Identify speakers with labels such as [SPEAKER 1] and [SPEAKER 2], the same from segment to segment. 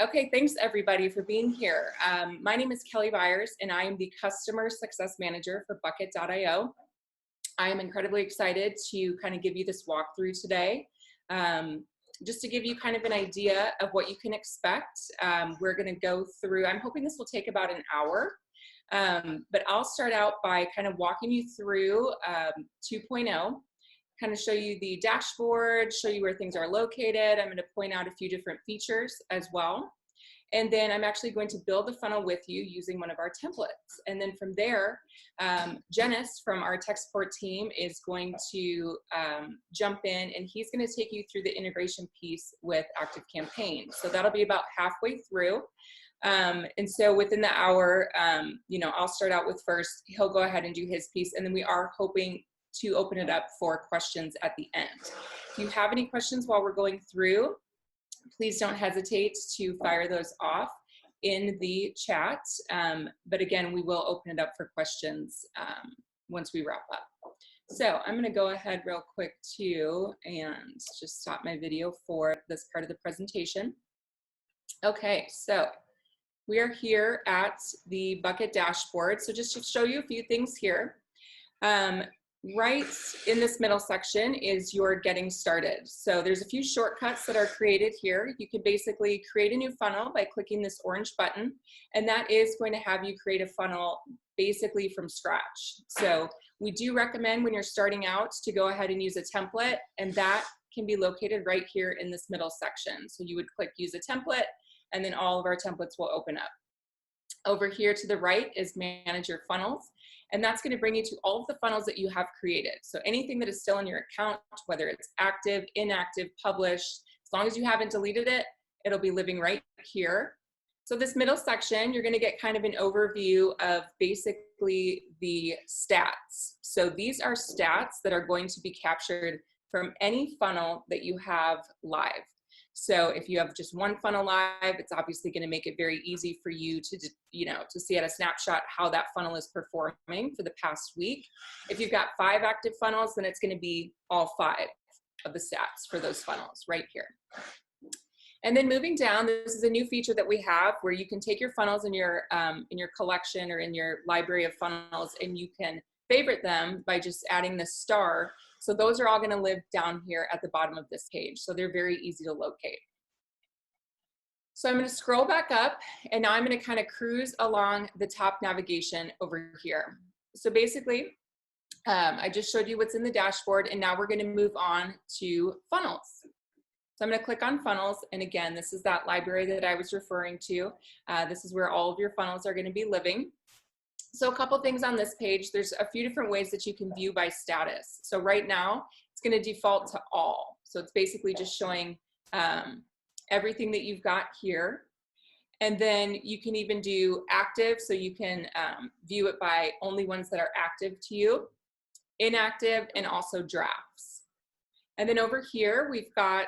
[SPEAKER 1] Okay, thanks everybody for being here. My name is Kelly Byers and I am the Customer Success Manager for bucket.io. I am incredibly excited to kind of give you this walkthrough today. Just to give you kind of an idea of what you can expect, we're going to go through, I'm hoping this will take about an hour, but I'll start out by kind of walking you through 2.0. Kind of show you the dashboard, show you where things are located. I'm going to point out a few different features as well. And then I'm actually going to build the funnel with you using one of our templates. And then from there, Janice from our tech support team is going to jump in and he's going to take you through the integration piece with ActiveCampaign. So that'll be about halfway through. And so within the hour, I'll start out with first, he'll go ahead and do his piece. And then we are hoping to open it up for questions at the end. If you have any questions while we're going through, please don't hesitate to fire those off in the chat. But again, we will open it up for questions once we wrap up. So I'm gonna go ahead real quick too and just stop my video for this part of the presentation. Okay, so we are here at the Bucket dashboard. So just to show you a few things here. Right in this middle section is your getting started. So there's a few shortcuts that are created here. You can basically create a new funnel by clicking this orange button, and that is going to have you create a funnel basically from scratch. So we do recommend when you're starting out to go ahead and use a template, and that can be located right here in this middle section. So you would click use a template, and then all of our templates will open up. Over here to the right is manage your funnels. And that's going to bring you to all of the funnels that you have created. So anything that is still in your account, whether it's active, inactive, published, as long as you haven't deleted it, it'll be living right here. So this middle section, you're going to get kind of an overview of basically the stats. So these are stats that are going to be captured from any funnel that you have live. So if you have just one funnel live, it's obviously going to make it very easy for you to, to see at a snapshot how that funnel is performing for the past week. If you've got 5 active funnels, then it's going to be all 5 of the stats for those funnels right here. And then moving down, this is a new feature that we have where you can take your funnels in your collection or in your library of funnels, and you can favorite them by just adding the star. So those are all going to live down here at the bottom of this page. So they're very easy to locate. So I'm going to scroll back up, and now I'm going to kind of cruise along the top navigation over here. So basically, I just showed you what's in the dashboard, and now we're going to move on to funnels. So I'm going to click on funnels, and again, this is that library that I was referring to. This is where all of your funnels are going to be living. So a couple things on this page, there's a few different ways that you can view by status. So right now, it's going to default to all. So it's basically just showing everything that you've got here. And then you can even do active, so you can view it by only ones that are active to you, inactive, and also drafts. And then over here, we've got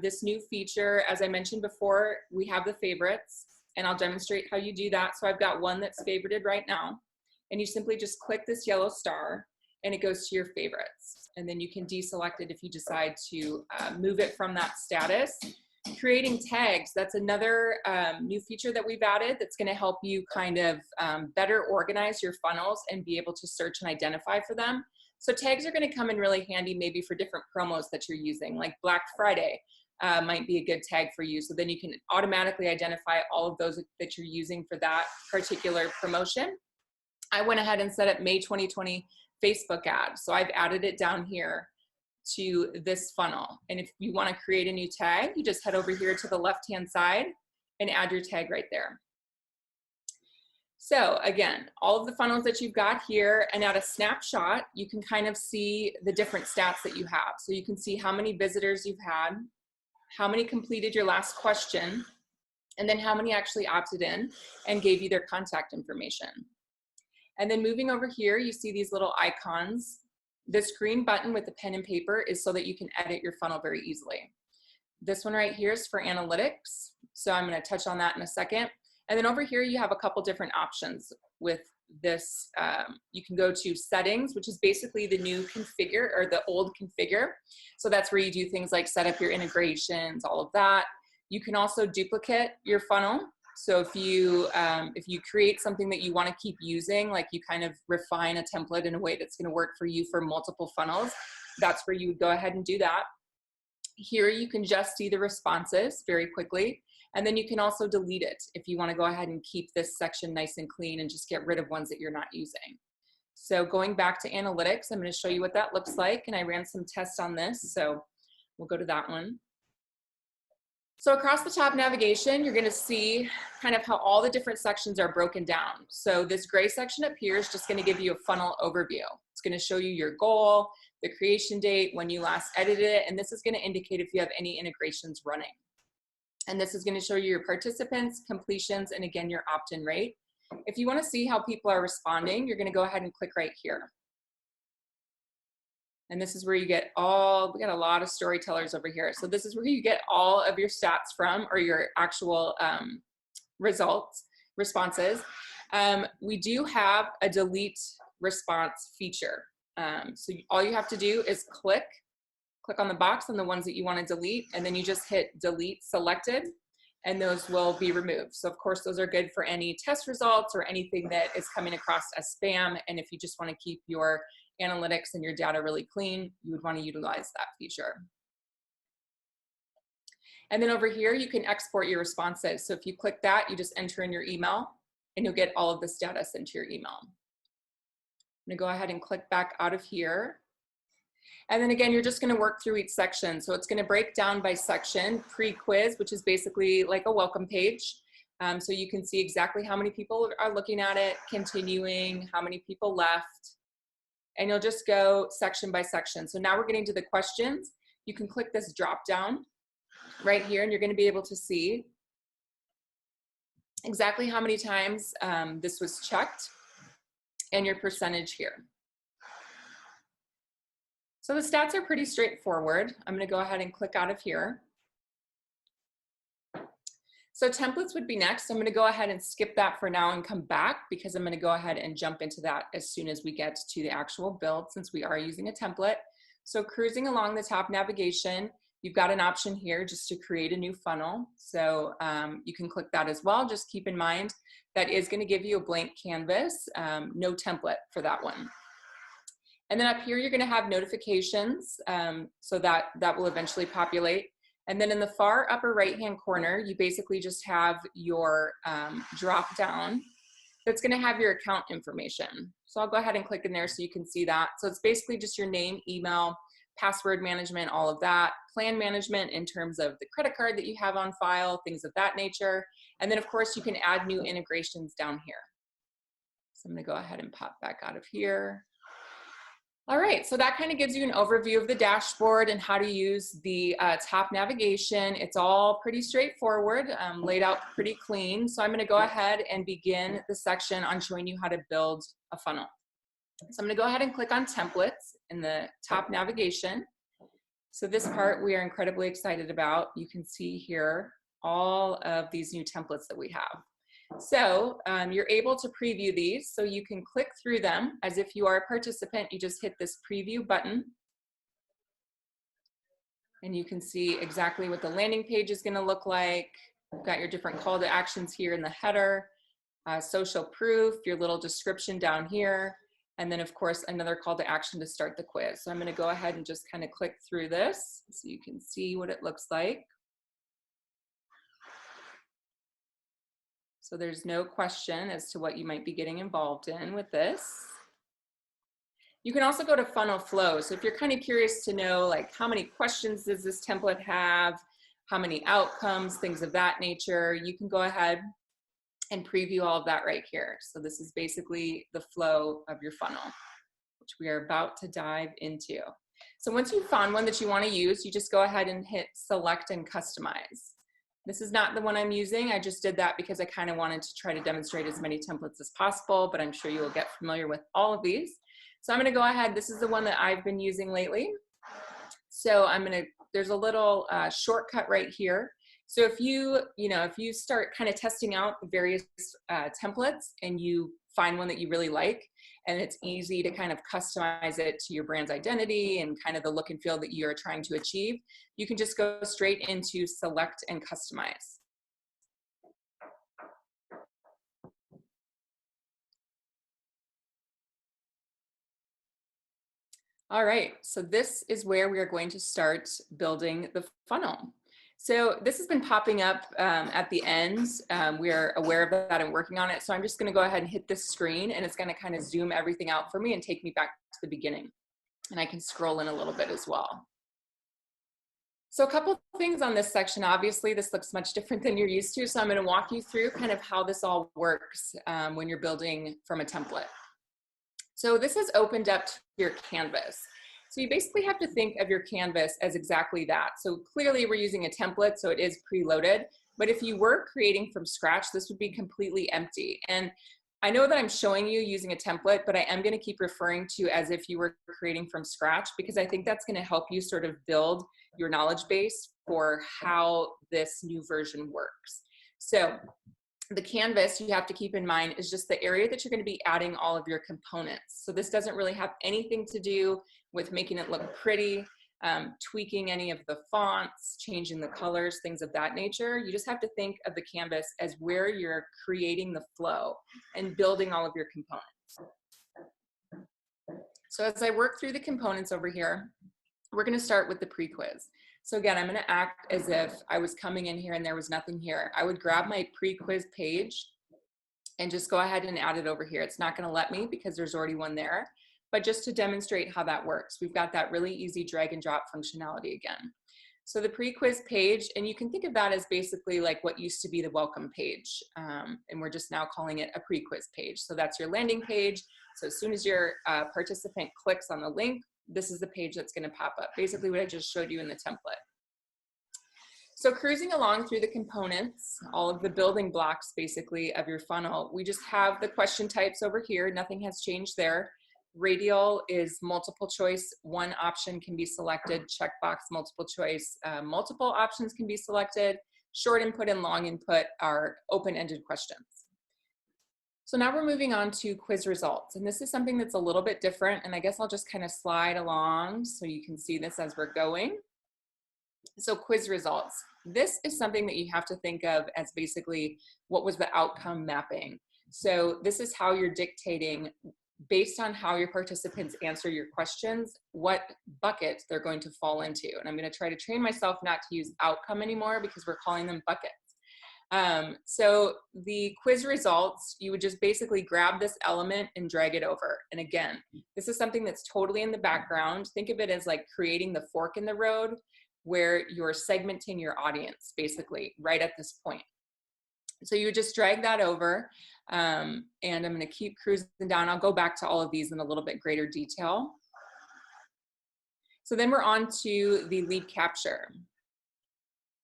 [SPEAKER 1] this new feature. As I mentioned before, we have the favorites. And I'll demonstrate how you do that. So I've got one that's favorited right now. And you simply just click this yellow star and it goes to your favorites. And then you can deselect it if you decide to move it from that status. Creating tags, that's another new feature that we've added that's gonna help you kind of better organize your funnels and be able to search and identify for them. So tags are gonna come in really handy maybe for different promos that you're using, like Black Friday. Might be a good tag for you. So then you can automatically identify all of those that you're using for that particular promotion. I went ahead and set up May 2020 Facebook ad. So I've added it down here to this funnel. And if you want to create a new tag, you just head over here to the left-hand side and add your tag right there. So again, all of the funnels that you've got here, and at a snapshot, you can kind of see the different stats that you have. So you can see how many visitors you've had, how many completed your last question, and then how many actually opted in and gave you their contact information. And then moving over here, you see these little icons. This green button with the pen and paper is so that you can edit your funnel very easily. This one right here is for analytics. So I'm going to touch on that in a second. And then over here, you have a couple different options with this. You can go to settings, which is basically the new configure or the old configure. So that's where you do things like set up your integrations, all of that. You can also duplicate your funnel. So if you create something that you want to keep using, like you kind of refine a template in a way that's going to work for you for multiple funnels, that's where you would go ahead and do that. Here you can just see the responses very quickly, and then you can also delete it if you want to go ahead and keep this section nice and clean and just get rid of ones that you're not using. So going back to analytics, I'm going to show you what that looks like, and I ran some tests on this, so we'll go to that one. So across the top navigation, you're going to see kind of how all the different sections are broken down. So this gray section up here is just going to give you a funnel overview. It's going to show you your goal, the creation date, when you last edited it, and this is going to indicate if you have any integrations running. And this is going to show you your participants, completions, and again, your opt-in rate. If you want to see how people are responding, you're going to go ahead and click right here. And this is where you get all, we got a lot of storytellers over here. So this is where you get all of your stats from, or your actual responses. We do have a delete response feature. So all you have to do is click on the box on the ones that you want to delete, and then you just hit delete selected, and those will be removed. So of course, those are good for any test results or anything that is coming across as spam. And if you just want to keep your analytics and your data really clean, you would want to utilize that feature. And then over here, you can export your responses. So if you click that, you just enter in your email, and you'll get all of this data sent to your email. I'm going to go ahead and click back out of here. And then again, you're just going to work through each section. So it's going to break down by section, pre-quiz, which is basically like a welcome page. So you can see exactly how many people are looking at it, continuing, how many people left, and you'll just go section by section. So now we're getting to the questions. You can click this drop down right here, and you're going to be able to see exactly how many times this was checked and your percentage here. So the stats are pretty straightforward. I'm going to go ahead and click out of here. So templates would be next. I'm going to go ahead and skip that for now and come back, because I'm going to go ahead and jump into that as soon as we get to the actual build, since we are using a template. So cruising along the top navigation, you've got an option here just to create a new funnel. So you can click that as well. Just keep in mind that is going to give you a blank canvas, no template for that one. And then up here, you're going to have notifications, so that will eventually populate. And then in the far upper right-hand corner, you basically just have your drop down that's going to have your account information. So I'll go ahead and click in there so you can see that. So it's basically just your name, email, password management, all of that, plan management in terms of the credit card that you have on file, things of that nature. And then of course you can add new integrations down here. So I'm going to go ahead and pop back out of here. All right, so that kind of gives you an overview of the dashboard and how to use the top navigation. It's all pretty straightforward, laid out pretty clean. So I'm going to go ahead and begin the section on showing you how to build a funnel. So I'm going to go ahead and click on templates in the top navigation. So this part we are incredibly excited about. You can see here all of these new templates that we have. So you're able to preview these, so you can click through them as if you are a participant. You just hit this preview button, and you can see exactly what the landing page is going to look like. You've got your different call to actions here in the header, social proof, your little description down here, and then of course another call to action to start the quiz. So I'm going to go ahead and just kind of click through this so you can see what it looks like. So there's no question as to what you might be getting involved in with this. You can also go to funnel flow. So if you're kind of curious to know, like, how many questions does this template have, how many outcomes, things of that nature, you can go ahead and preview all of that right here. So this is basically the flow of your funnel, which we are about to dive into. So once you've found one that you want to use, you just go ahead and hit select and customize. This is not the one I'm using. I just did that because I kind of wanted to try to demonstrate as many templates as possible, but I'm sure you will get familiar with all of these. So I'm going to go ahead. This is the one that I've been using lately. So there's a little shortcut right here. So if you start kind of testing out the various templates and you find one that you really like, and it's easy to kind of customize it to your brand's identity and kind of the look and feel that you're trying to achieve, you can just go straight into select and customize. All right, so this is where we are going to start building the funnel. So this has been popping up at the end. We are aware of that and working on it. So I'm just gonna go ahead and hit this screen, and it's gonna kind of zoom everything out for me and take me back to the beginning. And I can scroll in a little bit as well. So a couple things on this section. Obviously, this looks much different than you're used to. So I'm gonna walk you through kind of how this all works when you're building from a template. So this has opened up to your canvas. So you basically have to think of your canvas as exactly that. So clearly we're using a template, so it is preloaded. But if you were creating from scratch, this would be completely empty. And I know that I'm showing you using a template, but I am going to keep referring to as if you were creating from scratch, because I think that's going to help you sort of build your knowledge base for how this new version works. So the canvas, you have to keep in mind, is just the area that you're going to be adding all of your components. So this doesn't really have anything to do with making it look pretty, tweaking any of the fonts, changing the colors, things of that nature. You just have to think of the canvas as where you're creating the flow and building all of your components. So as I work through the components over here, we're going to start with the pre-quiz. So again, I'm going to act as if I was coming in here and there was nothing here. I would grab my pre-quiz page and just go ahead and add it over here. It's not going to let me because there's already one there, but just to demonstrate how that works, we've got that really easy drag and drop functionality again. So the pre-quiz page, and you can think of that as basically like what used to be the welcome page, and we're just now calling it a pre-quiz page. So that's your landing page. So as soon as your participant clicks on the link, this is the page that's going to pop up, basically what I just showed you in the template. So cruising along through the components, all of the building blocks basically of your funnel, we just have the question types over here. Nothing has changed there. Radial is multiple choice. One option can be selected. Checkbox, multiple choice. Multiple options can be selected. Short input and long input are open-ended questions. So now we're moving on to quiz results. And this is something that's a little bit different. And I guess I'll just kind of slide along so you can see this as we're going. So quiz results. This is something that you have to think of as basically what was the outcome mapping. So this is how you're dictating, based on how your participants answer your questions, what bucket they're going to fall into. And I'm going to try to train myself not to use outcome anymore because we're calling them buckets. So the quiz results, you would just basically grab this element and drag it over. And again, this is something that's totally in the background. Think of it as like creating the fork in the road where you're segmenting your audience basically right at this point. So you would just drag that over, and I'm going to keep cruising down. I'll go back to all of these in a little bit greater detail. So then we're on to the lead capture.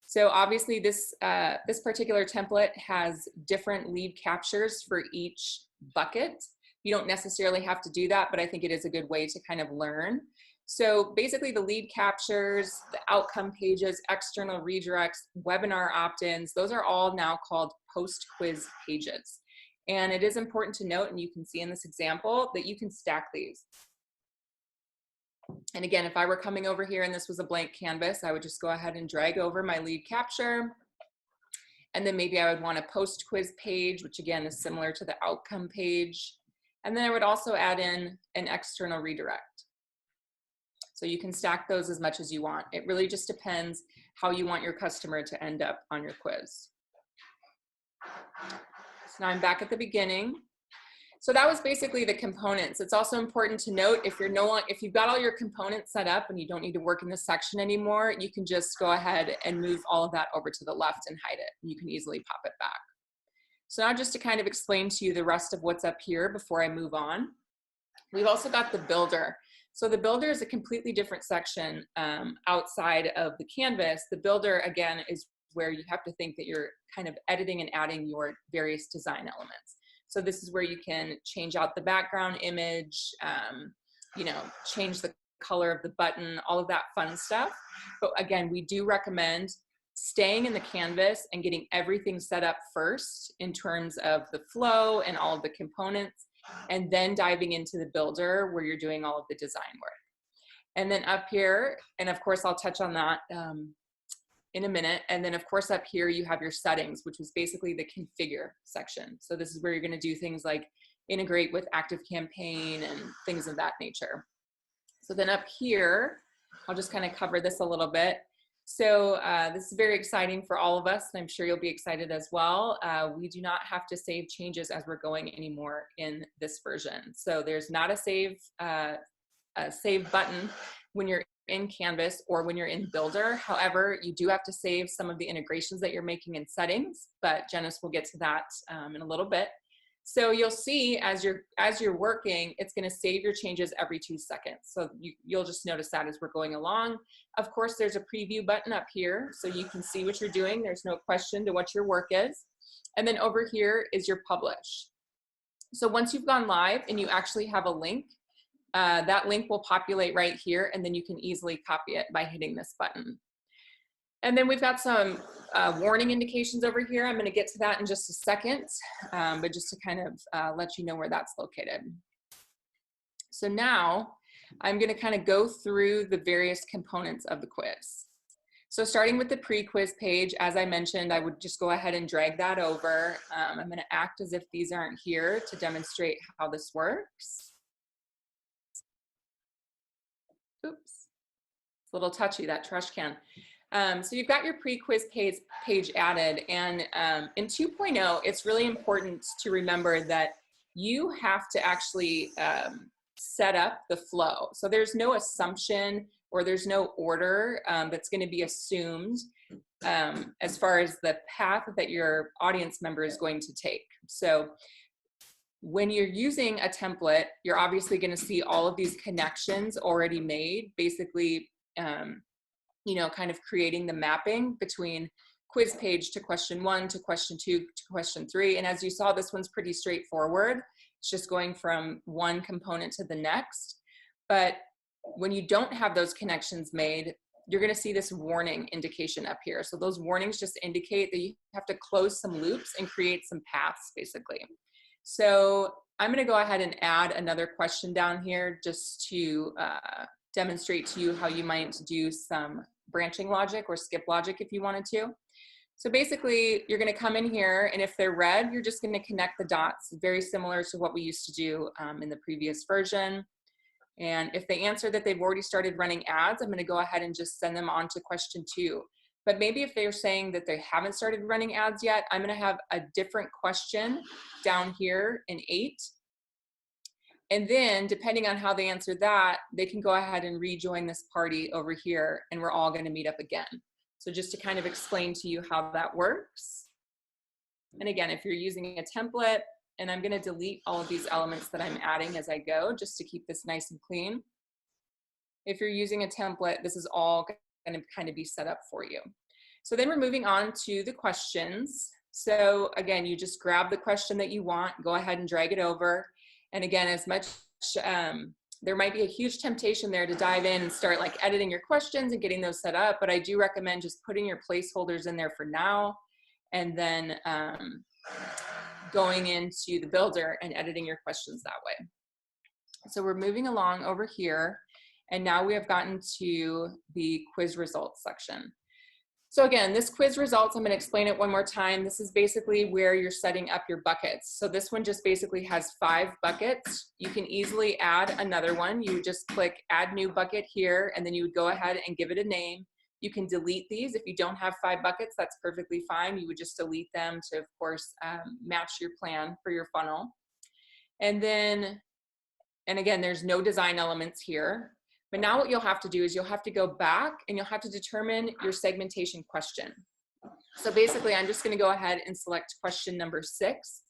[SPEAKER 1] So obviously this particular template has different lead captures for each bucket. You don't necessarily have to do that, but I think it is a good way to kind of learn. So basically the lead captures, the outcome pages, external redirects, webinar opt-ins, those are all now called post-quiz pages. And it is important to note, and you can see in this example, that you can stack these. And again, if I were coming over here and this was a blank canvas, I would just go ahead and drag over my lead capture. And then maybe I would want a post-quiz page, which again is similar to the outcome page. And then I would also add in an external redirect. So you can stack those as much as you want. It really just depends how you want your customer to end up on your quiz. So now I'm back at the beginning. So that was basically the components. It's also important to note if you've got all your components set up and you don't need to work in this section anymore, you can just go ahead and move all of that over to the left and hide it. You can easily pop it back. So now just to kind of explain to you the rest of what's up here before I move on, we've also got the builder. So the builder is a completely different section outside of the canvas. The builder, again, is where you have to think that you're kind of editing and adding your various design elements. So this is where you can change out the background image, change the color of the button, all of that fun stuff. But again, we do recommend staying in the canvas and getting everything set up first in terms of the flow and all of the components, and then diving into the builder where you're doing all of the design work. And then up here, and of course I'll touch on that in a minute. And then of course up here you have your settings, which is basically the configure section. So this is where you're going to do things like integrate with ActiveCampaign and things of that nature. So then up here, I'll just kind of cover this a little bit. So this is very exciting for all of us, and I'm sure you'll be excited as well. We do not have to save changes as we're going anymore in this version. So there's not a save button when you're in Canvas or when you're in Builder. However, you do have to save some of the integrations that you're making in settings, but Janice will get to that in a little bit. So you'll see as you're working, it's going to save your changes every 2 seconds. So you'll just notice that as we're going along. Of course, there's a preview button up here, so you can see what you're doing. There's no question to what your work is. And then over here is your publish. So once you've gone live and you actually have a link, that link will populate right here, and then you can easily copy it by hitting this button. And then we've got some warning indications over here. I'm going to get to that in just a second, but just to kind of let you know where that's located. So now I'm going to kind of go through the various components of the quiz. So starting with the pre-quiz page, as I mentioned, I would just go ahead and drag that over. I'm going to act as if these aren't here to demonstrate how this works. Oops, it's a little touchy, that trash can. So you've got your pre-quiz page added, and in 2.0, it's really important to remember that you have to actually set up the flow. So there's no assumption or there's no order that's going to be assumed as far as the path that your audience member is going to take. So when you're using a template, you're obviously going to see all of these connections already made, basically you know, kind of creating the mapping between quiz page to question 1 to question 2 to question 3. And as you saw, this one's pretty straightforward. It's just going from one component to the next. But when you don't have those connections made, you're going to see this warning indication up here. So those warnings just indicate that you have to close some loops and create some paths, basically. So I'm going to go ahead and add another question down here just to demonstrate to you how you might do some branching logic or skip logic if you wanted to. So basically, you're going to come in here, and if they're red, you're just going to connect the dots, very similar to what we used to do in the previous version. And if they answer that they've already started running ads, I'm going to go ahead and just send them on to question 2. But maybe if they're saying that they haven't started running ads yet, I'm going to have a different question down here in 8. And then depending on how they answer that, they can go ahead and rejoin this party over here, and we're all going to meet up again. So just to kind of explain to you how that works. And again, if you're using a template, and I'm going to delete all of these elements that I'm adding as I go, just to keep this nice and clean. If you're using a template, this is all going to kind of be set up for you. So then we're moving on to the questions. So again, you just grab the question that you want, go ahead and drag it over. And again, as much, there might be a huge temptation there to dive in and start like editing your questions and getting those set up, but I do recommend just putting your placeholders in there for now, and then going into the builder and editing your questions that way. So we're moving along over here, and now we have gotten to the quiz results section. So again, this quiz results, I'm going to explain it one more time. This is basically where you're setting up your buckets. So this one just basically has 5 buckets. You can easily add another one. You would just click add new bucket here, and then you would go ahead and give it a name. You can delete these. If you don't have 5 buckets, that's perfectly fine. You would just delete them to, of course, match your plan for your funnel. And then, and again, there's no design elements here. But now what you'll have to do is you'll have to go back and you'll have to determine your segmentation question. So basically, I'm just going to go ahead and select question number 6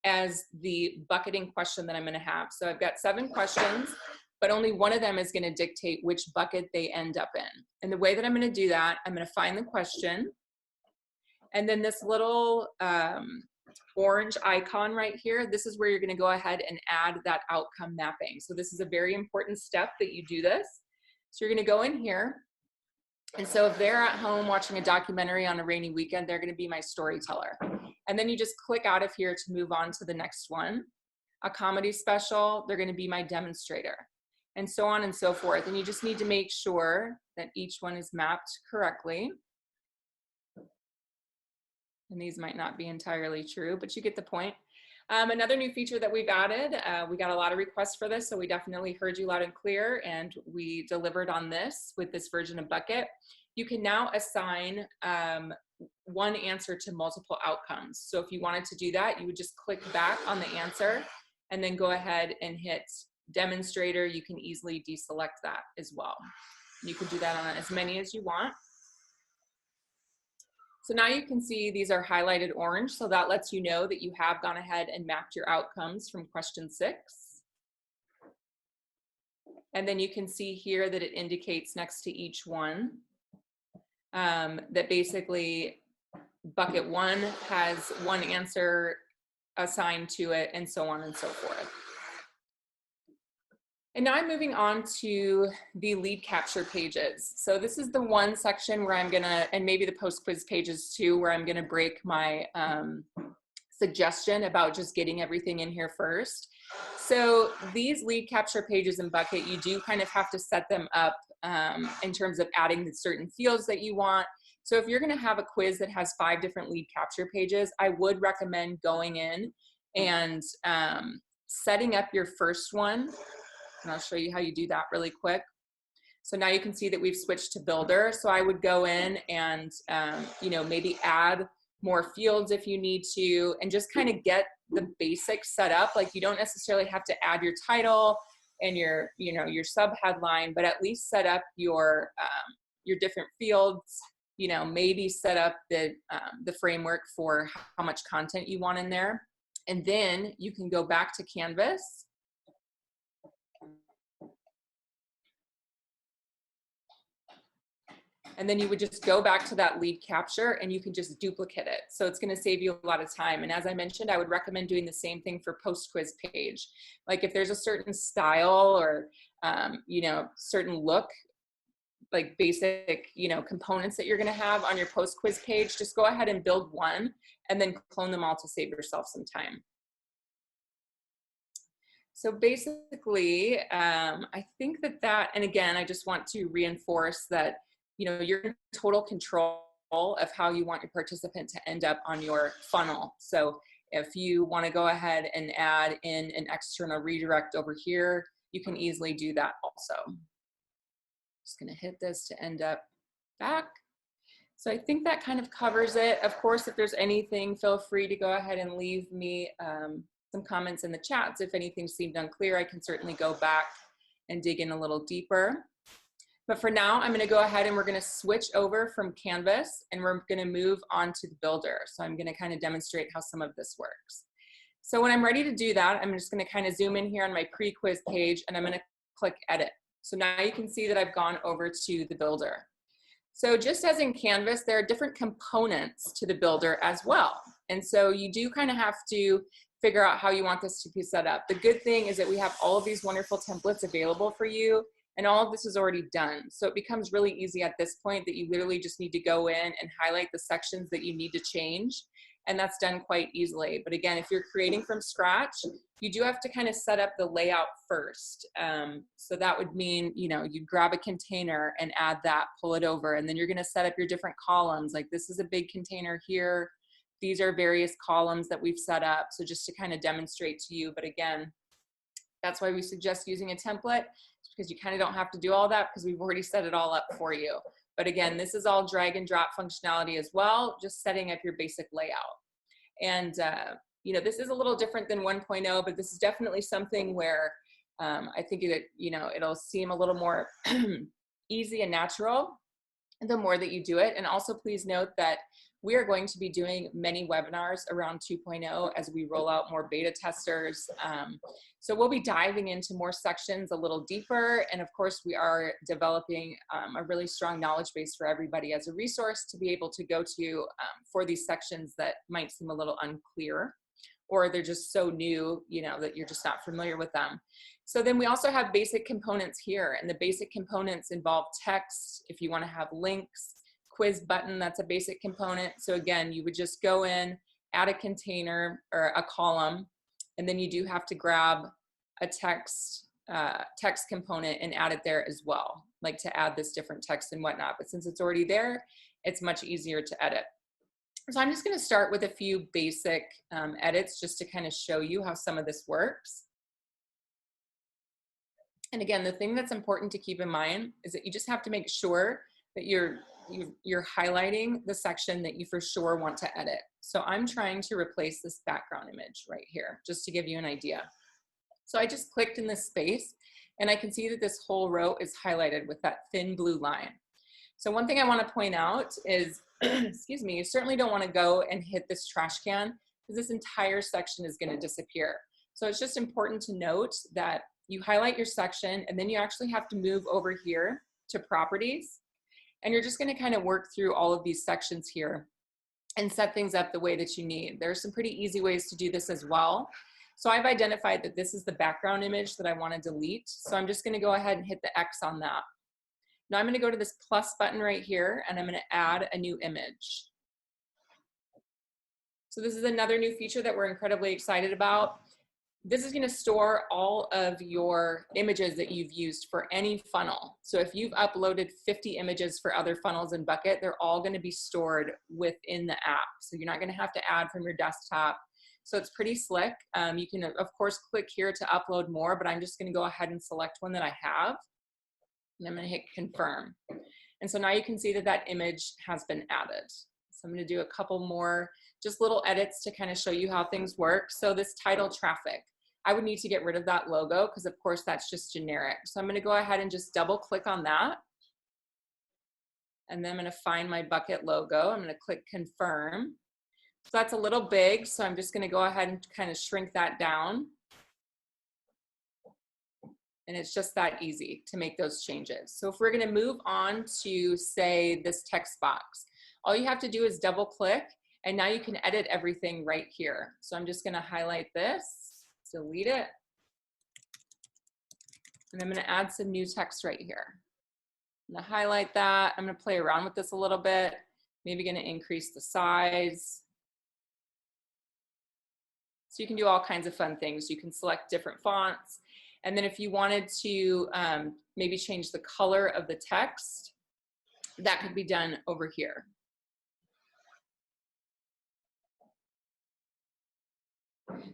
[SPEAKER 1] as the bucketing question that I'm going to have. So I've got 7 questions, but only one of them is going to dictate which bucket they end up in. And the way that I'm going to do that, I'm going to find the question, and then this little orange icon right here, this is where you're going to go ahead and add that outcome mapping. So this is a very important step that you do this. So you're going to go in here, And so if they're at home watching a documentary on a rainy weekend, they're going to be my storyteller. And then you just click out of here to move on to the next one. A comedy special, they're going to be my demonstrator, and so on and so forth. And you just need to make sure that each one is mapped correctly. And these might not be entirely true, but you get the point. Another new feature that we've added, we got a lot of requests for this, so we definitely heard you loud and clear, and we delivered on this with this version of Bucket. You can now assign one answer to multiple outcomes. So if you wanted to do that, you would just click back on the answer and then go ahead and hit demonstrator. You can easily deselect that as well. You can do that on as many as you want. So now you can see these are highlighted orange, so that lets you know that you have gone ahead and mapped your outcomes from question 6. And then you can see here that it indicates next to each one that basically bucket 1 has one answer assigned to it, and so on and so forth. And now I'm moving on to the lead capture pages. So this is the one section where I'm gonna, and maybe the post quiz pages too, where I'm gonna break my suggestion about just getting everything in here first. So these lead capture pages in Bucket, you do kind of have to set them up in terms of adding the certain fields that you want. So if you're gonna have a quiz that has 5 different lead capture pages, I would recommend going in and setting up your first one. And I'll show you how you do that really quick. So now you can see that we've switched to Builder. So I would go in and, maybe add more fields if you need to, and just kind of get the basics set up. Like you don't necessarily have to add your title and your sub headline, but at least set up your different fields. Maybe set up the framework for how much content you want in there, and then you can go back to Canvas. And then you would just go back to that lead capture and you can just duplicate it. So it's going to save you a lot of time. And as I mentioned, I would recommend doing the same thing for post quiz page. Like if there's a certain style or, certain look, like basic, components that you're going to have on your post quiz page, just go ahead and build one and then clone them all to save yourself some time. So basically, I think that, and again, I just want to reinforce that you're in total control of how you want your participant to end up on your funnel. So if you want to go ahead and add in an external redirect over here, you can easily do that also. Just going to hit this to end up back. So I think that kind of covers it. Of course, if there's anything, feel free to go ahead and leave me some comments in the chats. If anything seemed unclear, I can certainly go back and dig in a little deeper. But for now, I'm going to go ahead and we're going to switch over from Canvas and we're going to move on to the Builder. So I'm going to kind of demonstrate how some of this works. So when I'm ready to do that, I'm just going to kind of zoom in here on my pre-quiz page and I'm going to click Edit. So now you can see that I've gone over to the Builder. So just as in Canvas, there are different components to the Builder as well. And so you do kind of have to figure out how you want this to be set up. The good thing is that we have all of these wonderful templates available for you, and all of this is already done. So it becomes really easy at this point that you literally just need to go in and highlight the sections that you need to change. And that's done quite easily. But again, if you're creating from scratch, you do have to kind of set up the layout first. So that would mean, you grab a container and add that, pull it over, and then you're gonna set up your different columns. Like this is a big container here. These are various columns that we've set up. So just to kind of demonstrate to you, but again, that's why we suggest using a template, because you kind of don't have to do all that because we've already set it all up for you. But again, this is all drag and drop functionality as well, just setting up your basic layout. And, this is a little different than 1.0, but this is definitely something where I think it'll seem a little more easy and natural the more that you do it. And also please note that we are going to be doing many webinars around 2.0 as we roll out more beta testers. So we'll be diving into more sections a little deeper. And of course, we are developing a really strong knowledge base for everybody as a resource to be able to go to for these sections that might seem a little unclear. or they're just so new, you know, that you're just not familiar with them. So then we also have basic components here, and the basic components involve text. If you want to have links, quiz button, that's a basic component. So again, you would just go in, add a container or a column, and then you do have to grab a text component and add it there as well, like to add this different text and whatnot. But since it's already there, it's much easier to edit. So I'm just going to start with a few basic edits just to kind of show you how some of this works. And again, the thing that's important to keep in mind is that you just have to make sure that you're highlighting the section that you for sure want to edit. So I'm trying to replace this background image right here, just to give you an idea. So I just clicked in this space, and I can see that this whole row is highlighted with that thin blue line. So one thing I want to point out is, excuse me, you certainly don't want to go and hit this trash can, because this entire section is going to disappear. So it's just important to note that you highlight your section, and then you actually have to move over here to properties. And you're just going to kind of work through all of these sections here and set things up the way that you need. There are some pretty easy ways to do this as well. So I've identified that this is the background image that I want to delete. So I'm just going to go ahead and hit the X on that. Now I'm going to go to this plus button right here, and I'm going to add a new image. So this is another new feature that we're incredibly excited about. This is going to store all of your images that you've used for any funnel. So if you've uploaded 50 images for other funnels in Bucket, they're all going to be stored within the app. So you're not going to have to add from your desktop. So it's pretty slick. You can, of course, click here to upload more, but I'm just going to go ahead and select one that I have. And I'm going to hit confirm. And so now you can see that that image has been added. So I'm going to do a couple more just little edits to kind of show you how things work. So this title traffic, I would need to get rid of that logo because of course that's just generic. So I'm going to go ahead and just double click on that. And then I'm going to find my Bucket logo. I'm going to click confirm. So that's a little big. So I'm just going to go ahead and kind of shrink that down. And it's just that easy to make those changes. So if we're going to move on to, say, this text box, all you have to do is double click, and now you can edit everything right here. So I'm just going to highlight this, delete it, and I'm going to add some new text right here. I'm going to highlight that. I'm going to play around with this a little bit, maybe going to increase the size. So you can do all kinds of fun things. You can select different fonts. And then if you wanted to maybe change the color of the text, that could be done over here.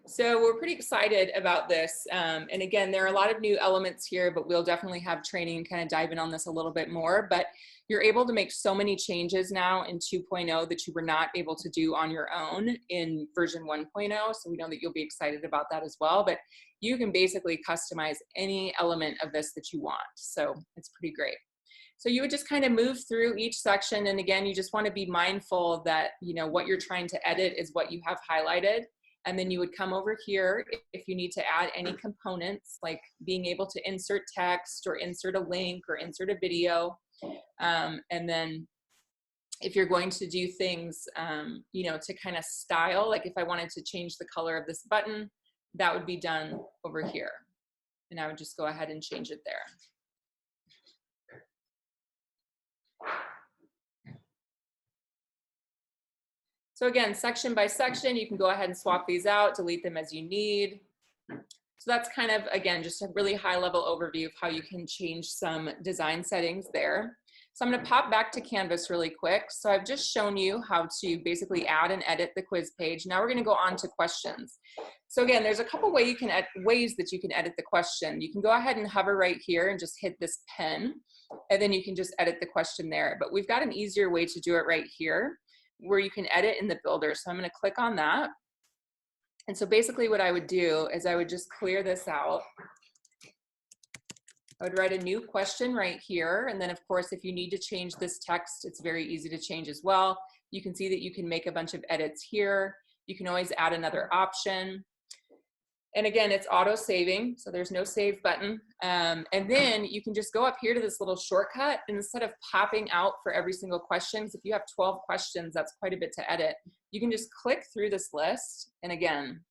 [SPEAKER 1] So we're pretty excited about this. And again, there are a lot of new elements here, but we'll definitely have training and kind of dive in on this a little bit more. But you're able to make so many changes now in 2.0 that you were not able to do on your own in version 1.0. So we know that you'll be excited about that as well. But you can basically customize any element of this that you want. So it's pretty great. So you would just kind of move through each section. And again, you just want to be mindful that, you know, what you're trying to edit is what you have highlighted. And then you would come over here if you need to add any components, like being able to insert text or insert a link or insert a video. And then if you're going to do things, you know, to kind of style, like if I wanted to change the color of this button, that would be done over here. And I would just go ahead and change it there. So again, section by section, you can go ahead and swap these out, delete them as you need. So that's kind of, again, just a really high level overview of how you can change some design settings there. So I'm going to pop back to Canvas really quick. So I've just shown you how to basically add and edit the quiz page. Now we're going to go on to questions. So again, there's a couple ways that you can edit the question. You can go ahead and hover right here and just hit this pen, and then you can just edit the question there. But we've got an easier way to do it right here, where you can edit in the builder. So I'm going to click on that. And so basically what I would do is I would just clear this out. I would write a new question right here. And then of course, if you need to change this text, it's very easy to change as well. You can see that you can make a bunch of edits here. You can always add another option. And again, it's auto saving, so there's no save button. And then you can just go up here to this little shortcut, and instead of popping out for every single question, because if you have 12 questions, that's quite a bit to edit, you can just click through this list. And again,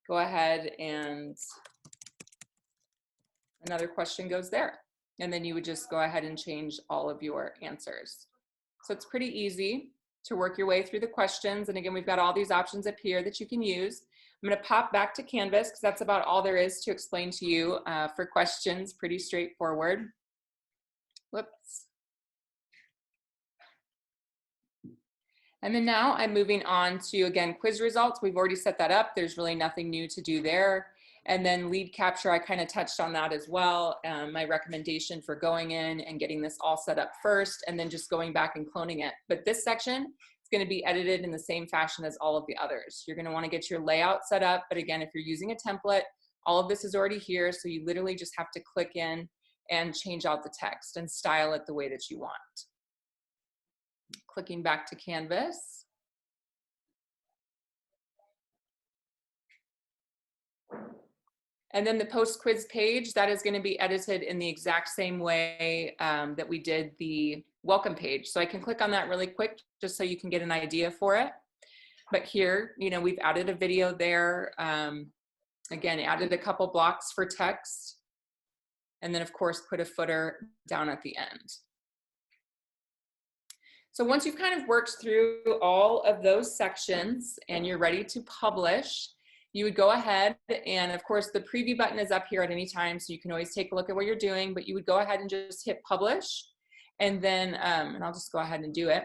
[SPEAKER 1] go ahead and another question goes there. And then you would just go ahead and change all of your answers. So it's pretty easy to work your way through the questions. And again, we've got all these options up here that you can use. I'm going to pop back to Canvas because that's about all there is to explain to you for questions. Pretty straightforward. Whoops. And then now I'm moving on to, again, quiz results. We've already set that up. There's really nothing new to do there. And then lead capture, I kind of touched on that as well. My recommendation for going in and getting this all set up first, and then just going back and cloning it. But this section is going to be edited in the same fashion as all of the others. You're going to want to get your layout set up. But again, if you're using a template, all of this is already here. So you literally just have to click in and change out the text and style it the way that you want. Clicking back to Canvas. And then the post quiz page, that is going to be edited in the exact same way that we did the welcome page. So I can click on that really quick just so you can get an idea for it. But here, you know, we've added a video there. Again, added a couple blocks for text. And then of course, put a footer down at the end. So once you've kind of worked through all of those sections and you're ready to publish, you would go ahead and of course the preview button is up here at any time, so you can always take a look at what you're doing, but you would go ahead and just hit publish, and then, and I'll just go ahead and do it.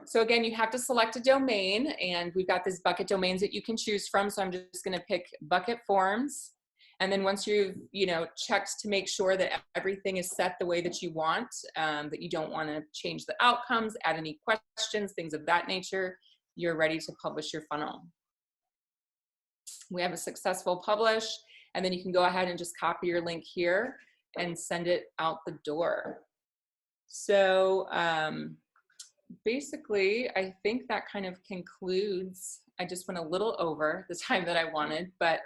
[SPEAKER 1] So again, you have to select a domain, and we've got this bucket domains that you can choose from, so I'm just gonna pick bucket forms. And then once you've, you know, checked to make sure that everything is set the way that you want, that you don't wanna change the outcomes, add any questions, things of that nature, you're ready to publish your funnel. We have a successful publish, and then you can go ahead and just copy your link here and send it out the door. So basically, I think that kind of concludes. I just went a little over the time that I wanted, but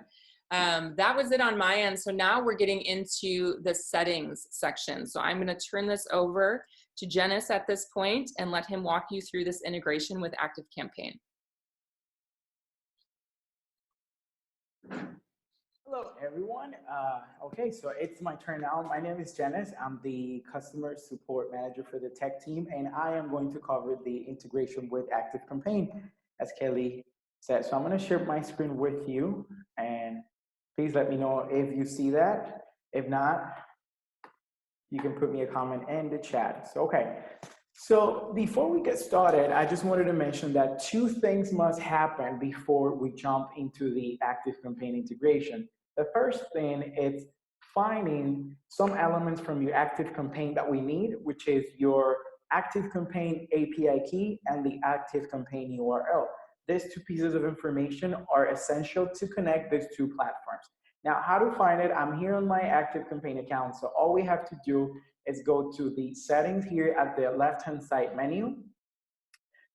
[SPEAKER 1] that was it on my end. So now we're getting into the settings section. So I'm going to turn this over to Janice at this point and let him walk you through this integration with ActiveCampaign.
[SPEAKER 2] Hello, everyone. Okay, so it's my turn now. My name is Janice. I'm the customer support manager for the tech team, and I am going to cover the integration with ActiveCampaign, as Kelly said. So I'm going to share my screen with you, and please let me know if you see that. If not, you can put me a comment in the chat. So, okay. So before we get started, I just wanted to mention that two things must happen before we jump into the ActiveCampaign integration. The first thing is finding some elements from your ActiveCampaign that we need, which is your ActiveCampaign API key and the ActiveCampaign URL. These two pieces of information are essential to connect these two platforms. Now, how to find it? I'm here on my ActiveCampaign account, so all we have to do is go to the settings here at the left-hand side menu.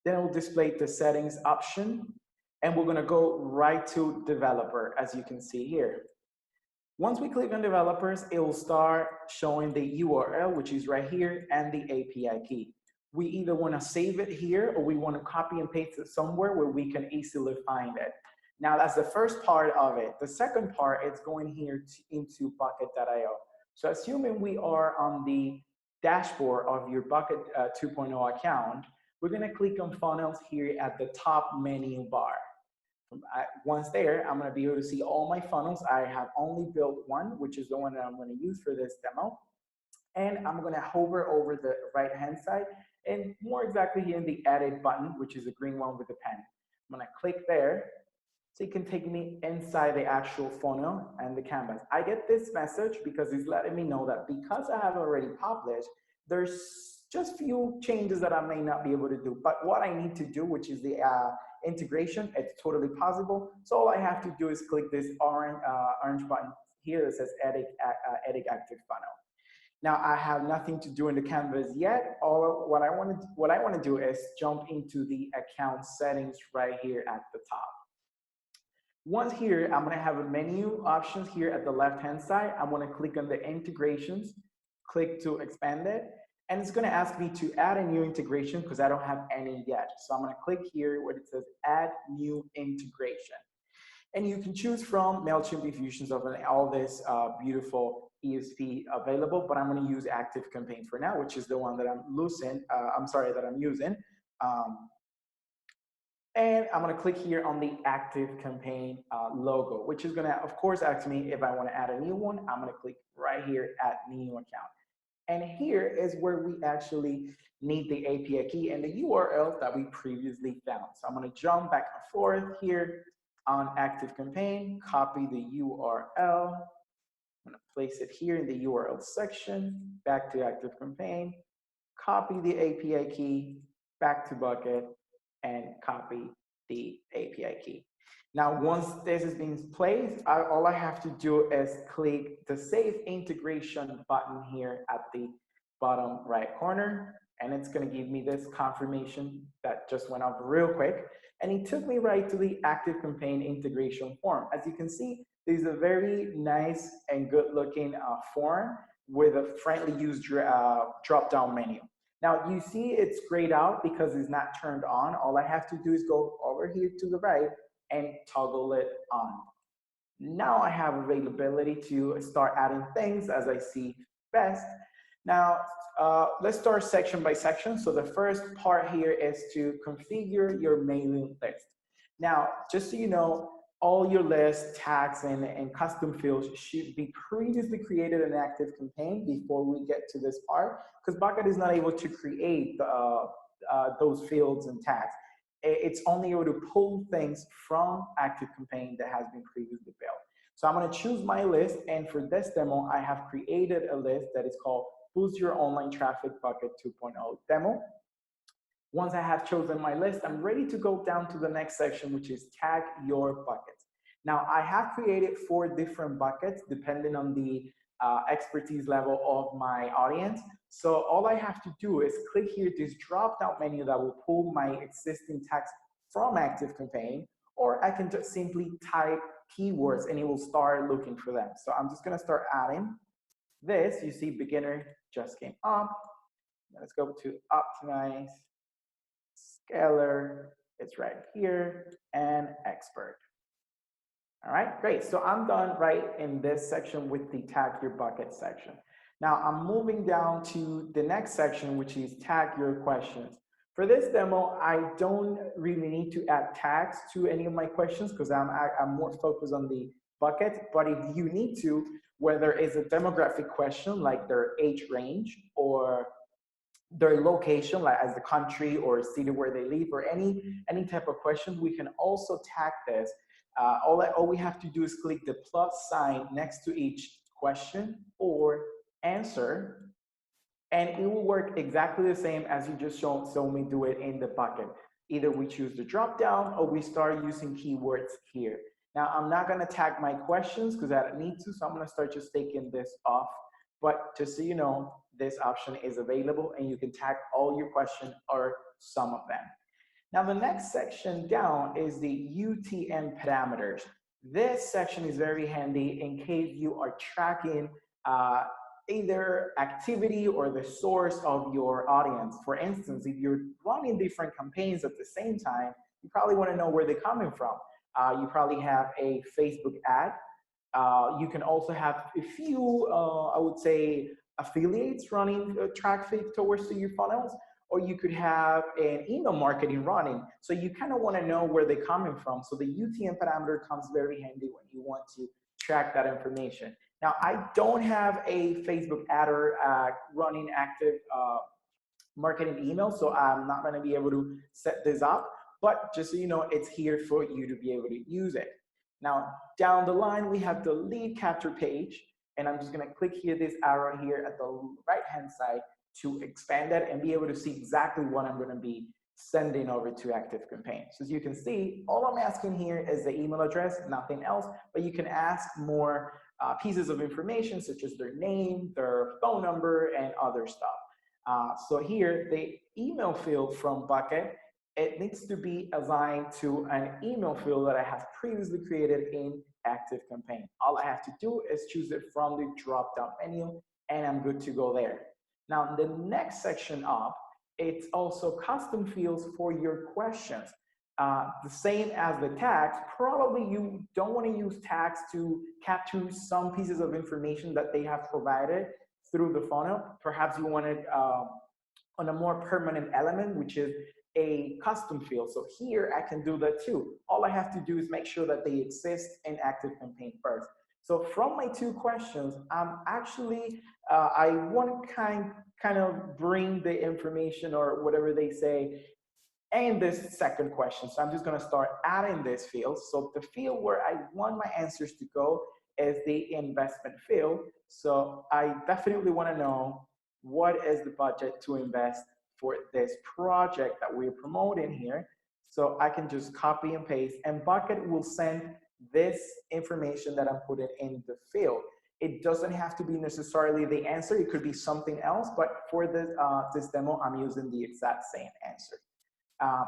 [SPEAKER 2] Then it will display the settings option, and we're gonna go right to developer, as you can see here. Once we click on developers, it will start showing the URL, which is right here, and the API key. We either wanna save it here, or we wanna copy and paste it somewhere where we can easily find it. Now, that's the first part of it. The second part is going here into bucket.io. So assuming we are on the dashboard of your Bucket 2.0 account, we're going to click on funnels here at the top menu bar. Once there, I'm going to be able to see all my funnels. I have only built one, which is the one that I'm going to use for this demo. And I'm going to hover over the right-hand side, and more exactly here in the edit button, which is the green one with the pen. I'm going to click there. So it can take me inside the actual funnel and the canvas. I get this message because it's letting me know that because I have already published, there's just few changes that I may not be able to do. But what I need to do, which is the integration, it's totally possible. So all I have to do is click this orange button here that says edit active funnel. Now I have nothing to do in the canvas yet. What I want to do is jump into the account settings right here at the top. Once here, I'm going to have a menu options here at the left-hand side. I'm going to click on the integrations, click to expand it, And it's going to ask me to add a new integration because I don't have any yet. So I'm going to click here where it says add new integration. And you can choose from MailChimp, Infusionsoft, and all this beautiful ESP available, but I'm going to use ActiveCampaign for now, which is the one that that I'm using. Um, and I'm going to click here on the ActiveCampaign logo, which is going to, of course, ask me if I want to add a new one. I'm going to click right here, add new account. And here is where we actually need the API key and the URL that we previously found. So I'm going to jump back and forth here on ActiveCampaign, copy the URL. I'm going to place it here in the URL section, back to ActiveCampaign, copy the API key, back to Bucket, and copy the API key. Now, once this is being placed, all I have to do is click the Save Integration button here at the bottom right corner, and it's going to give me this confirmation that just went up real quick, and it took me right to the ActiveCampaign integration form. As you can see, this is a very nice and good-looking form with a friendly use drop-down menu. Now, you see it's grayed out because it's not turned on. All I have to do is go over here to the right and toggle it on. Now I have availability to start adding things as I see best. Now, let's start section by section. So the first part here is to configure your mailing list. Now, just so you know, all your lists, tags, and custom fields should be previously created in ActiveCampaign before we get to this part, because Bucket is not able to create those fields and tags. It's only able to pull things from ActiveCampaign that has been previously built. So I'm going to choose my list, and for this demo, I have created a list that is called Boost Your Online Traffic Bucket 2.0 Demo. Once I have chosen my list, I'm ready to go down to the next section, which is Tag Your Buckets. Now, I have created 4 different buckets depending on the expertise level of my audience. So all I have to do is click here this drop-down menu that will pull my existing tags from ActiveCampaign, or I can just simply type keywords and it will start looking for them. So I'm just going to start adding this. You see beginner just came up. Let's go to optimize, scalar, it's right here, and expert. All right, great. So I'm done right in this section with the tag your bucket section. Now I'm moving down to the next section, which is tag your questions. For this demo, I don't really need to add tags to any of my questions because I'm more focused on the bucket. But if you need to, whether it's a demographic question like their age range or their location, like as the country or city where they live, or any type of question, we can also tag this. All we have to do is click the plus sign next to each question or answer, and it will work exactly the same as you just saw me do it in the bucket. Either we choose the drop down or we start using keywords here. Now, I'm not going to tag my questions because I don't need to, so I'm going to start just taking this off. But just so you know, this option is available and you can tag all your questions or some of them. Now, the next section down is the UTM parameters. This section is very handy in case you are tracking either activity or the source of your audience. For instance, if you're running different campaigns at the same time, you probably want to know where they're coming from. You probably have a Facebook ad. You can also have a few, I would say, affiliates running traffic towards your funnels, or you could have an email marketing running. So you kind of want to know where they're coming from. So the UTM parameter comes very handy when you want to track that information. Now, I don't have a Facebook adder running active marketing email, so I'm not going to be able to set this up. But just so you know, it's here for you to be able to use it. Now, down the line, we have the lead capture page. And I'm just going to click here, this arrow here at the right-hand side to expand that and be able to see exactly what I'm going to be sending over to ActiveCampaign. So as you can see, all I'm asking here is the email address, nothing else, but you can ask more pieces of information such as their name, their phone number, and other stuff. So here, the email field from Bucket, it needs to be assigned to an email field that I have previously created in ActiveCampaign. All I have to do is choose it from the drop-down menu, and I'm good to go there. Now, the next section up, it's also custom fields for your questions. The same as the tags, probably you don't want to use tags to capture some pieces of information that they have provided through the funnel. Perhaps you want it on a more permanent element, which is a custom field. So here I can do that too. All I have to do is make sure that they exist in ActiveCampaign first. So from my two questions, I'm actually, I want to kind of bring the information or whatever they say in this second question. So I'm just going to start adding this field. So the field where I want my answers to go is the investment field. So I definitely want to know what is the budget to invest for this project that we're promoting here. So I can just copy and paste, and Bucket will send this information that I'm putting in the field. It doesn't have to be necessarily the answer. It could be something else, but for this demo, I'm using the exact same answer.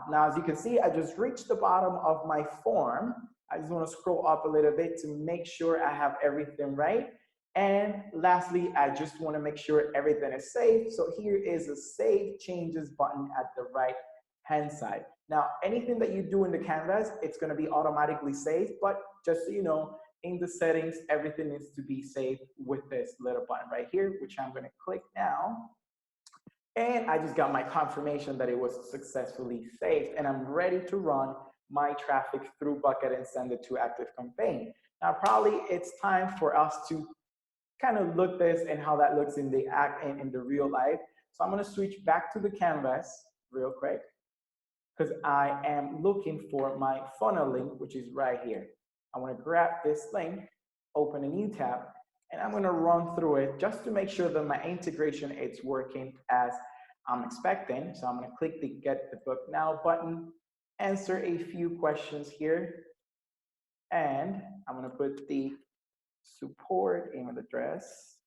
[SPEAKER 2] Now, as you can see, I just reached the bottom of my form. I just want to scroll up a little bit to make sure I have everything right. And lastly, I just want to make sure everything is saved. So here is a Save Changes button at the right hand side. Now, anything that you do in the canvas, it's going to be automatically saved. But just so you know, in the settings, everything needs to be saved with this little button right here, which I'm going to click now. And I just got my confirmation that it was successfully saved, and I'm ready to run my traffic through Bucket and send it to ActiveCampaign. Now, probably it's time for us to kind of look this and how that looks in the real life. So I'm going to switch back to the canvas real quick because I am looking for my funnel link, which is right here. I want to grab this link, open a new tab, and I'm going to run through it just to make sure that my integration is working as I'm expecting. So I'm going to click the Get the Book Now button, answer a few questions here, and I'm going to put the support email address.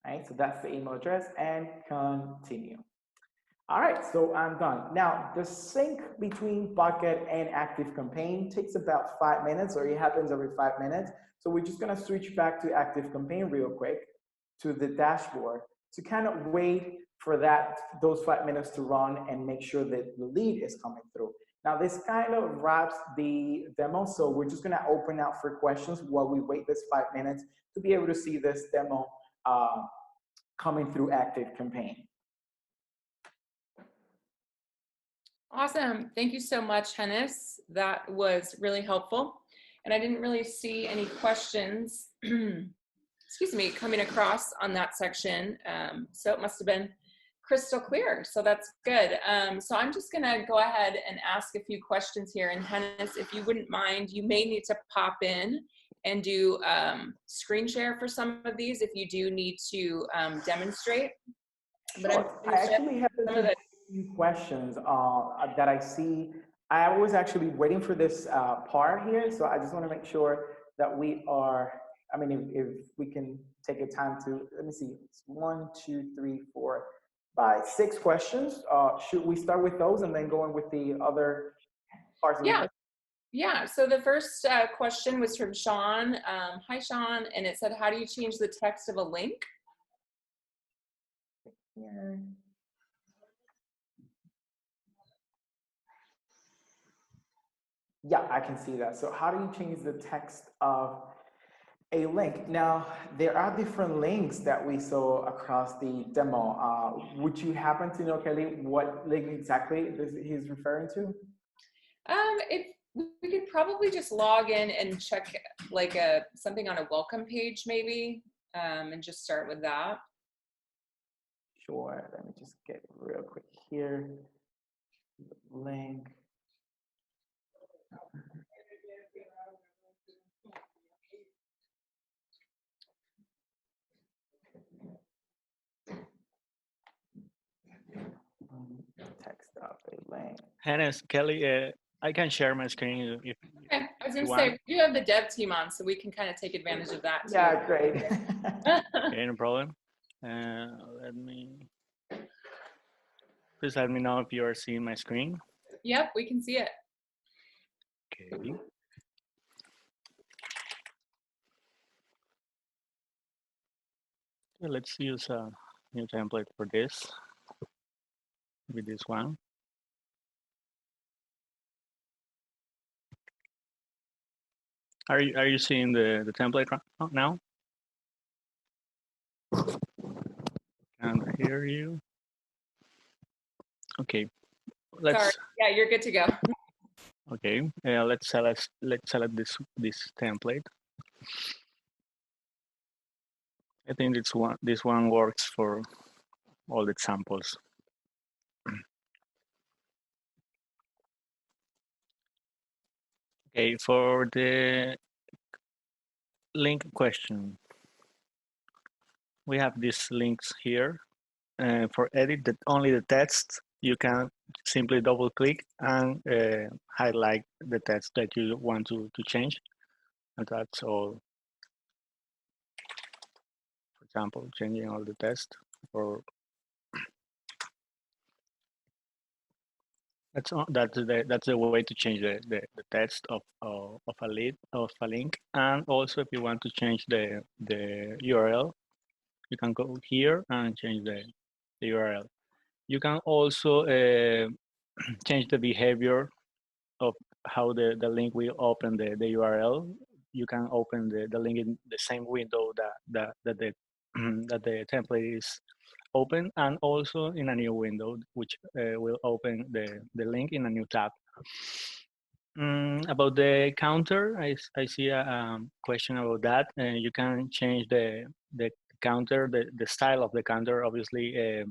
[SPEAKER 2] All right, so that's the email address, and continue. All right, so I'm done. Now, the sync between Bucket and ActiveCampaign takes about 5 minutes, or it happens every 5 minutes. So we're just gonna switch back to ActiveCampaign real quick to the dashboard to kind of wait for those 5 minutes to run and make sure that the lead is coming through. Now, this kind of wraps the demo, so we're just gonna open out for questions while we wait this 5 minutes to be able to see this demo coming through ActiveCampaign.
[SPEAKER 1] Awesome. Thank you so much, Hennis. That was really helpful. And I didn't really see any questions, excuse me, coming across on that section. So it must have been crystal clear. So that's good. So I'm just going to go ahead and ask a few questions here. And Hennis, if you wouldn't mind, you may need to pop in and do screen share for some of these if you do need to demonstrate. But
[SPEAKER 2] sure. I actually have a few questions that I see. I was actually waiting for this part here, so I just want to make sure that we are, I mean, if we can take a time to, let me see, it's 1, 2, 3, 4, 5, 6 questions. Should we start with those and then go on with the other parts of the question?
[SPEAKER 1] Yeah, so the first question was from Sean. Hi, Sean, and it said, how do you change the text of a link?
[SPEAKER 2] Yeah. Yeah, I can see that. So how do you change the text of a link? Now, there are different links that we saw across the demo. Would you happen to know, Kelly, what link exactly he's referring to?
[SPEAKER 1] If we could probably just log in and check like something on a welcome page maybe, and just start with that.
[SPEAKER 2] Sure, let me just get it real quick here. Link. Text of a link.
[SPEAKER 3] Hennis, Kelly, I can share my screen if
[SPEAKER 1] Okay, I was gonna say, we do have the dev team on, so we can kind of take advantage of that too.
[SPEAKER 2] Yeah, great.
[SPEAKER 3] okay, no problem. Please let me know if you are seeing my screen.
[SPEAKER 1] Yep, we can see it.
[SPEAKER 3] Okay. Let's use new template for this, with this one. Are you seeing the template now? Can't hear you. Okay,
[SPEAKER 1] Sorry.
[SPEAKER 3] let's.
[SPEAKER 1] Yeah, you're good to go.
[SPEAKER 3] Okay, let's select this template. I think this one works for all the examples. Okay, for the link question, we have these links here. For edit only the text, you can simply double click and highlight the text that you want to change. And that's all. For example, changing all the text, or that's the way to change the text of a link. And also, if you want to change the URL, you can go here and change the URL. You can also change the behavior of how the link will open the URL. You can open the link in the same window that the that the template is open, and also in a new window, which will open the link in a new tab. About the counter, I see a question about that. You can change the counter, the style of the counter, obviously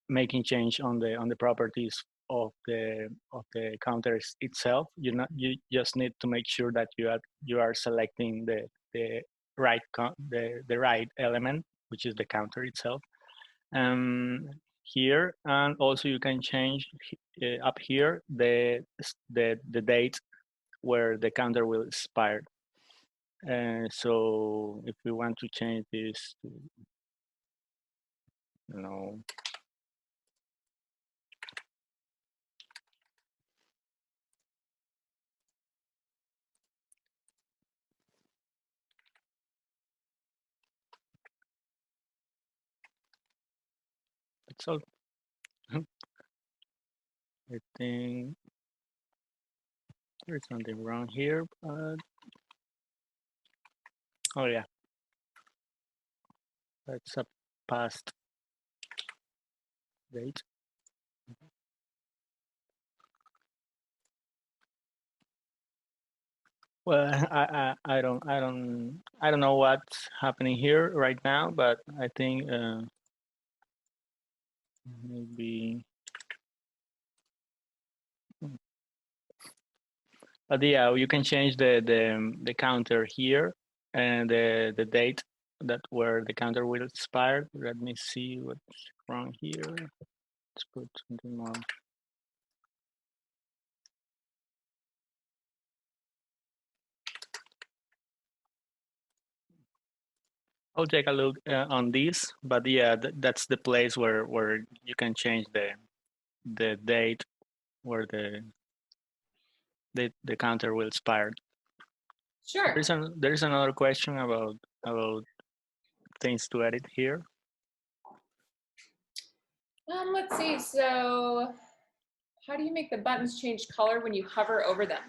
[SPEAKER 3] making change on the properties of the counters itself. You just need to make sure that you are selecting the the right element, which is the counter itself. Here, and also you can change up here the date where the counter will expire. So if we want to change this to, you know, that's all. I think there's something wrong here, but oh yeah, that's a past date. Well, I don't know what's happening here right now, but I think maybe. But yeah, you can change the counter here and the date that where the counter will expire. Let me see what's wrong here. Let's put something more. I'll take a look on this, but yeah, that's the place where you can change the date where the counter will expire.
[SPEAKER 1] Sure.
[SPEAKER 3] There's another question about things to edit here.
[SPEAKER 1] Let's see. So, how do you make the buttons change color when you hover over them?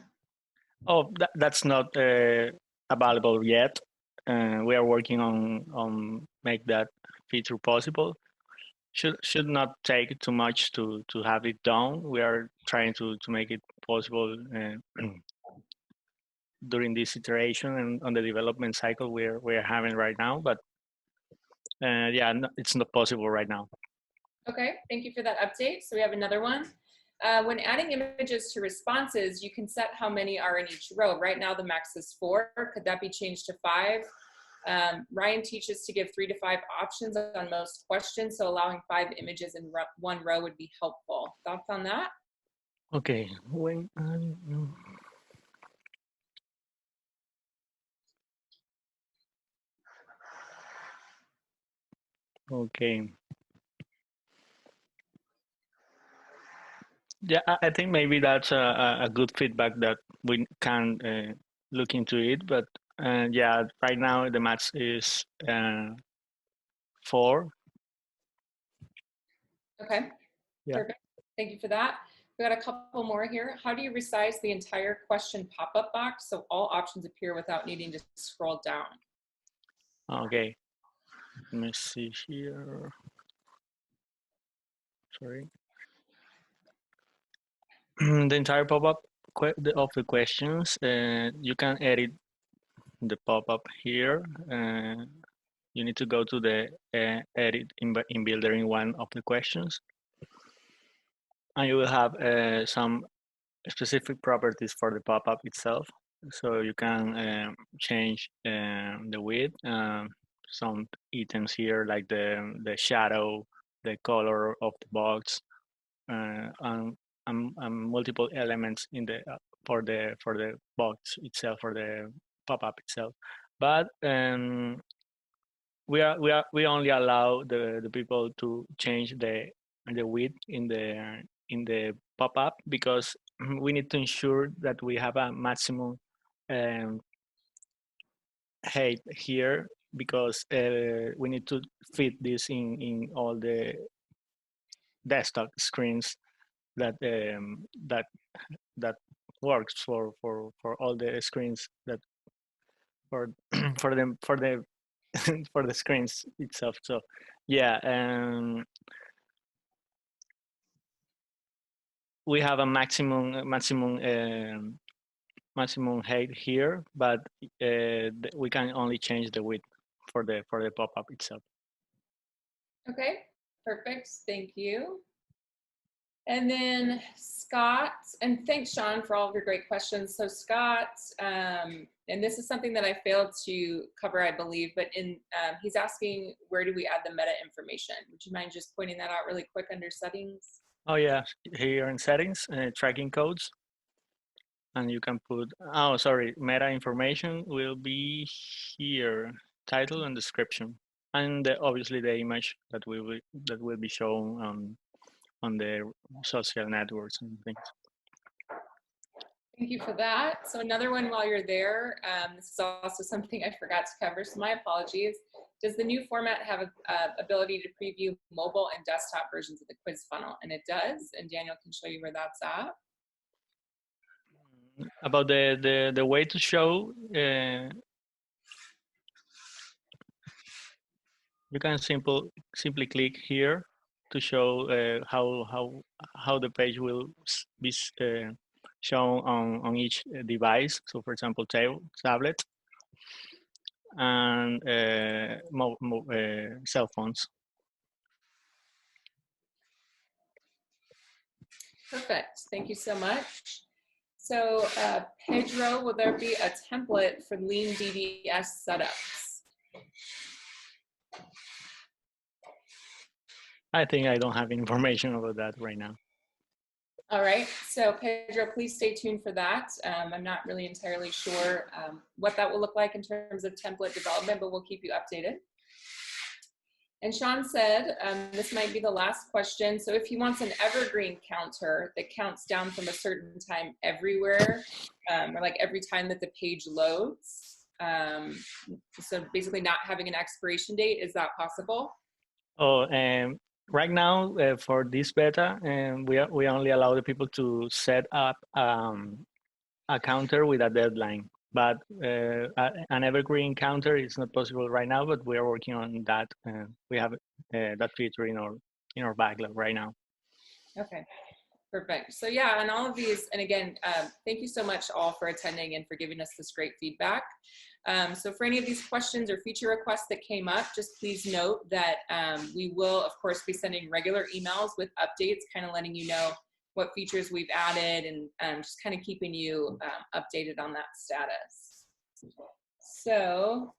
[SPEAKER 3] Oh, that's not available yet. We are working on make that feature possible. Should not take too much to have it done. We are trying to make it possible during this iteration and on the development cycle we're having right now. But yeah, no, it's not possible right now.
[SPEAKER 1] Okay, thank you for that update. So we have another one. When adding images to responses, you can set how many are in each row. Right now, the max is 4. Could that be changed to 5? Ryan teaches to give 3 to 5 options on most questions, so allowing 5 images in one row would be helpful. Thoughts on that?
[SPEAKER 3] Okay, okay. Yeah, I think maybe that's a good feedback that we can look into it. But yeah, right now the max is 4.
[SPEAKER 1] Okay,
[SPEAKER 3] Yeah.
[SPEAKER 1] perfect. Thank you for that. We got a couple more here. How do you resize the entire question pop-up box so all options appear without needing to scroll down?
[SPEAKER 3] Okay. Let me see here. Sorry. The entire pop-up of the questions, you can edit the pop-up here. You need to go to the edit in builder in one of the questions, and you will have some specific properties for the pop-up itself. So you can change the width, some items here like the shadow, the color of the box, and multiple elements in the for the box itself, for the pop-up itself. But we only allow the people to change the width in the pop-up because we need to ensure that we have a maximum um, height here, because we need to fit this in all the desktop screens that that works for all the screens that for for the for the screens itself. So yeah, we have a maximum height here, but we can only change the width for the pop-up itself.
[SPEAKER 1] Okay, perfect. Thank you. And then Scott, and thanks, Sean, for all of your great questions. So Scott, and this is something that I failed to cover, I believe, but he's asking, where do we add the meta information? Would you mind just pointing that out really quick under settings?
[SPEAKER 3] Oh yeah, here in settings, tracking codes, and you can put, oh sorry, meta information will be here, title and description, and obviously the image that will be shown on the social networks and things.
[SPEAKER 1] Thank you for that. So another one while you're there, this is also something I forgot to cover, so my apologies. Does the new format have a ability to preview mobile and desktop versions of the quiz funnel? And it does, and Daniel can show you where that's at.
[SPEAKER 3] About the way to show, you can simply click here to show how the page will be shown on each device. So for example, tablet and cell phones.
[SPEAKER 1] Perfect. Thank you so much. So Pedro, will there be a template for lean DDS setups?
[SPEAKER 3] I think I don't have information about that right now.
[SPEAKER 1] All right, so Pedro, please stay tuned for that. I'm not really entirely sure what that will look like in terms of template development, but we'll keep you updated. And Sean said, this might be the last question. So if he wants an evergreen counter that counts down from a certain time everywhere, or like every time that the page loads, so basically not having an expiration date, is that possible?
[SPEAKER 3] Oh, right now for this beta, we only allow the people to set up a counter with a deadline. But an evergreen counter is not possible right now, but we are working on that. We have that feature in our backlog right now.
[SPEAKER 1] Okay, perfect. So yeah, on all of these, and again, thank you so much all for attending and for giving us this great feedback. So for any of these questions or feature requests that came up, just please note that we will, of course, be sending regular emails with updates, kind of letting you know what features we've added and just kind of keeping you updated on that status. So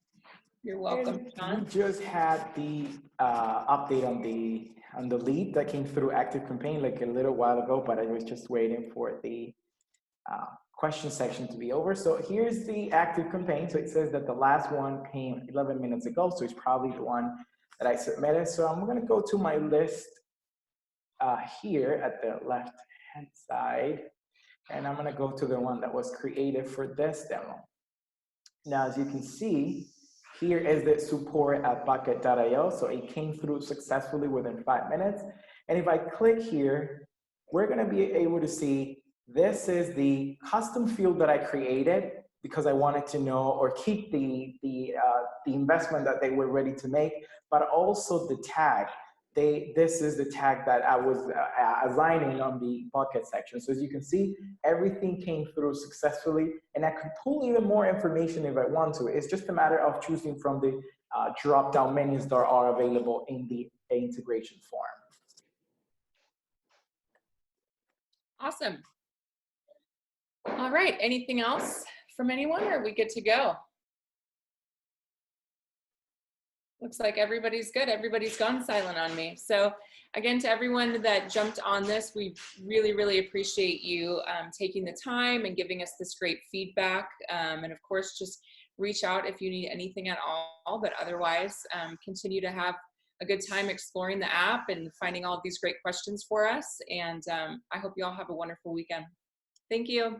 [SPEAKER 1] you're welcome, Sean.
[SPEAKER 2] We just had the update on the lead that came through Active Campaign like a little while ago, but I was just waiting for the question section to be over. So here's the Active Campaign. So it says that the last one came 11 minutes ago, so it's probably the one that I submitted. So I'm going to go to my list here at the left-hand side, and I'm going to go to the one that was created for this demo. Now, as you can see, here is the support at bucket.io. So it came through successfully within 5 minutes. And if I click here, we're going to be able to see this is the custom field that I created because I wanted to know or keep the investment that they were ready to make, but also the tag. This is the tag that I was assigning on the bucket section. So as you can see, everything came through successfully, and I could pull even more information if I want to. It's just a matter of choosing from the drop-down menus that are available in the integration form.
[SPEAKER 1] Awesome. All right, anything else from anyone, or are we good to go? Looks like everybody's good. Everybody's gone silent on me. So again, to everyone that jumped on this, we really, really appreciate you taking the time and giving us this great feedback. And of course, just reach out if you need anything at all, but otherwise continue to have a good time exploring the app and finding all of these great questions for us. And I hope you all have a wonderful weekend. Thank you.